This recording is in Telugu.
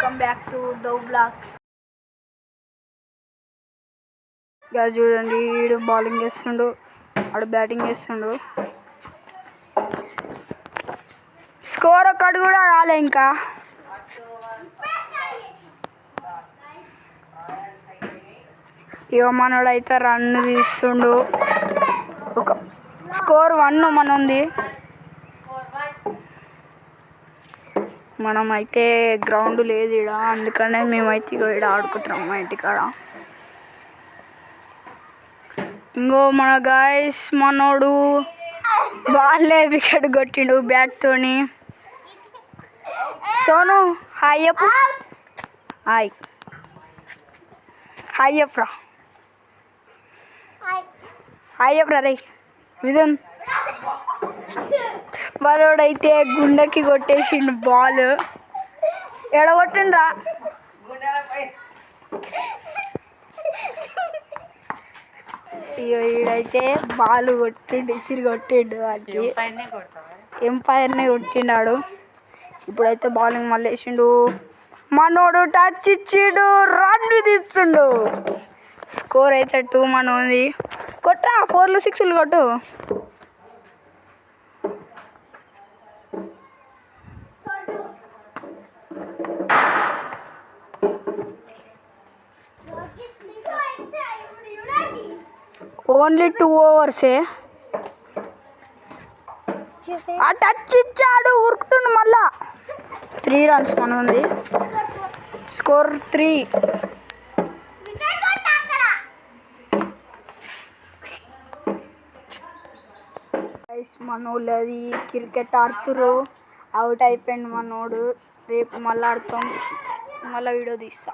వెల్కమ్ బ్యాక్ టు దౌ బ్లాగ్స్. గాయ్స్ చూడండి, వీడు బౌలింగ్ చేస్తుండు, ఆడు బ్యాటింగ్ చేస్తుండు. స్కోర్ ఒక్కటి కూడా రాలే ఇంకా. ఇక మనోడు అయితే రన్ తీస్తుండు. ఒక స్కోర్ 1 మనది. మనం అయితే గ్రౌండ్ లేదు ఇక్కడ, అందుకనే మేమైతే ఇక్కడ ఆడుకుంటున్నాం మా ఇంటికాడ. ఇంకో మన గాయస్ మనోడు బాల్లే వికెట్ కొట్టిండు బ్యాట్తోని. సోను హాయ్ చెప్పు. హాయ్ హాయ్ చెప్పరా, హాయ్ చెప్పరా రే మిథున్. మనోడైతే గుండెకి కొట్టేసిండు బాల్. ఎడగొట్టిండ్రా, ఈడైతే బాల్ కొట్టిండు, ఇసిరి కొట్టిండు. వాటికి ఎంపైర్నే కొట్టిండాడు. ఇప్పుడైతే బౌలింగ్ మళ్ళీ వేసిండు. మనోడు టచ్ ఇచ్చిండు, రన్ తీస్తుండు. స్కోర్ అయితే 2 మనది. కొట్టా 4లు 6లు కొట్టు. ఓన్లీ 2 ఓవర్సే. ఆ టచ్ ఇచ్చాడు, ఉరుకుతుండు మళ్ళా. 3 రన్స్ మనది. స్కోర్ 3. మనోళ్ళు అది క్రికెట్ ఆడుతురు, అవుట్ అయిపోయింది మనోడు. రేపు మళ్ళీ ఆడతాం, మళ్ళీ వీడియో తీస్తా.